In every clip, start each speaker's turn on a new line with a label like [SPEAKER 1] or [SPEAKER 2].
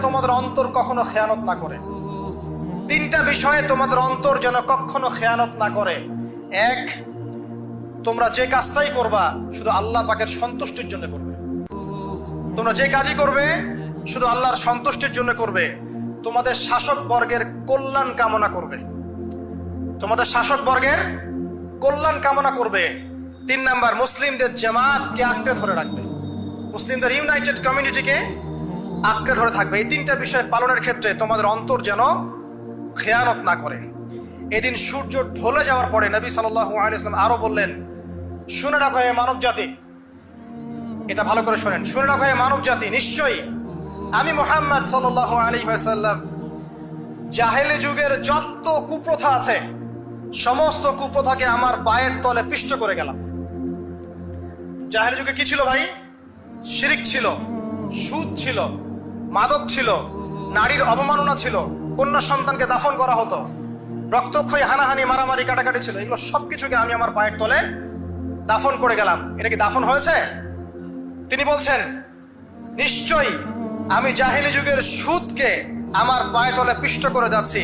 [SPEAKER 1] তোমাদের অন্তর কখনো খেয়ানত না করে। তিনটা বিষয়ে তোমাদের অন্তর যেন কখনো খেয়ানত না করে। এক, তোমরা যে কাজটাই করবা শুধু আল্লাহ পাকের সন্তুষ্টির জন্য করবে। তোমরা যে কাজই করবে শুধু আল্লাহর সন্তুষ্টির জন্য করবে। তোমাদের শাসক বর্গের কল্যাণ কামনা করবে। তোমাদের শাসক বর্গের কল্যাণ কামনা করবে। 3 নাম্বার, মুসলিমদের জামাতকে আঁকড়ে ধরে রাখবে। মুসলিমদের ইউনাইটেড কমিউনিটিকে আঁকড়ে ধরে থাকবে। এই 3টা বিষয় পালনের ক্ষেত্রে তোমাদের অন্তর যেন খেয়ানত না করে। এদিন সূর্য ঢলে যাওয়ার পরে নবী সাল্লাল্লাহু আলাইহি ওয়াসাল্লাম আরো বললেন, শুনে রাখো হে মানব জাতি, এটা ভালো করে শোনেন, শুনে রাখো হে মানব জাতি, নিশ্চয়ই আমি মুহাম্মদ সাল্লাল্লাহু আলাইহি ওয়াসাল্লাম জাহেলি যুগের যত কুপ্রথা আছে সমস্ত কুপ্রথাকে আমার পায়ের তলে পিষ্ট করে গেলাম। জাহেলি যুগে কি ছিল ভাই? শিরিক ছিল, সুদ ছিল, মাদক ছিল, নারীর অবমাননা ছিল, কন্যা সন্তানকে দাফন করা হতো, রক্তক্ষয়ী, হানাহানি, মারামারি, কাটাকাটি ছিল। এগুলো সবকিছুকে আমি আমার পায়ের তলে দাফন করে গেলাম। এটা কি দাফন হয়েছে? তিনি বলছেন, নিশ্চয়ই আমি জাহেলি যুগের সুদকে আমার পায়ের তলে পিষ্ট করে যাচ্ছি।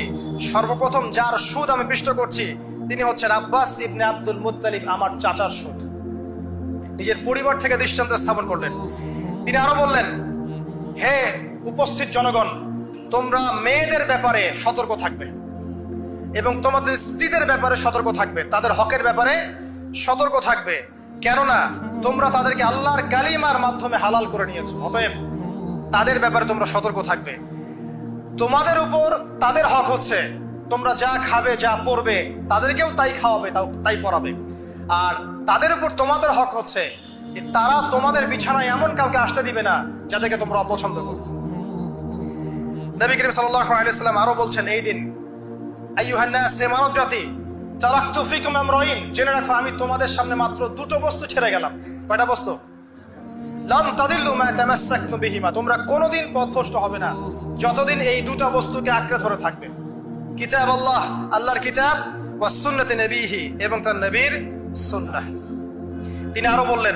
[SPEAKER 1] সর্বপ্রথম যার সুদ আমি পিষ্ট করছি তিনি হচ্ছেন আব্বাস ইবনে আব্দুল মুত্তালিব, আমার চাচার সুদ। নিজের পরিবার থেকে দৃষ্টান্ত স্থাপন করলেন। তিনি আরো বললেন, হে উপস্থিত জনগণ, তোমরা মেয়েদের ব্যাপারে সতর্ক থাকবে এবং তোমাদের স্ত্রীদের ব্যাপারে সতর্ক থাকবে, তাদের হকের ব্যাপারে সতর্ক থাকবে, কেননা তোমরা তাদেরকে আল্লাহর কালিমার মাধ্যমে হালাল করে নিয়েছো। অতএব তাদের ব্যাপারে তোমরা সতর্ক থাকবে। তোমাদের উপর তাদের হক হচ্ছে তোমরা যা খাবে, যা পরবে, তাদেরকেও তাই খাওয়াবে, তাই পরাবে। আর তাদের উপর তোমাদের হক হচ্ছে তারা তোমাদের বিছানায় এমন কাউকে আসতে দিবে না যাদেরকে তোমরা অপছন্দ করো। নবী করিম সাল্লাল্লাহু আলাইহি ওয়াসাল্লাম আরো বলছেন, এই দিন আইয়ুহান নাস, হে মানব জাতি, তারাকতু ফিকুম আমরাইন, জেনে রাখো আমি তোমাদের সামনে মাত্র 2টো বস্তু ছেড়ে গেলাম। কয়টা বস্তু? লান তাদিল্লু মা তামাসসাকতুম বিহিমা, তোমরা কোনোদিন পথভ্রষ্ট হবে না যতদিন এই 2টা বস্তুকে আঁকড়ে ধরে থাকবে। কিতাব আল্লাহ, আল্লাহর কিতাব, ওয়া সুন্নতে নবীহি, এবং তার নবীর সুন্নাহ। তিনি আরো বললেন,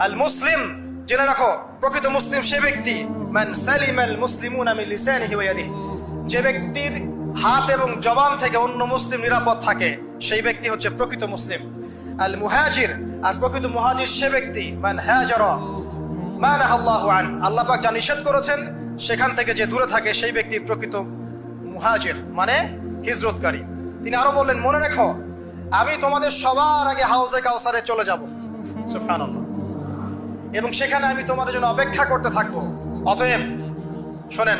[SPEAKER 1] আল মুসলিম, জেনে রাখো প্রকৃত মুসলিম সে ব্যক্তি, মান সালিমাল মুসলিমুনা মিন লিসানিহি ওয়া ইয়াদিহি, যে ব্যক্তির হাত এবং জবান থেকে অন্য মুসলিম নিরাপদ থাকে সেই ব্যক্তি হচ্ছে প্রকৃত মুসলিম। আল মুহাজির, আর প্রকৃত মুহাজির সে ব্যক্তি, মান হাজারা মা নাহাল্লাহু আন, আল্লাহ পাক যা নিষেধ করেছেন সেখান থেকে যে দূরে থাকে সেই ব্যক্তি প্রকৃত মুহাজির, মানে হিজরতকারী। তিনি আরো বললেন, মনে রেখো আমি তোমাদের সবার আগে হাউজে কাউসারে চলে যাব, সুবহানাল্লাহ, এবং সেখানে আমি তোমাদের জন্য অপেক্ষা করতে থাকবো। অতএব শোনেন,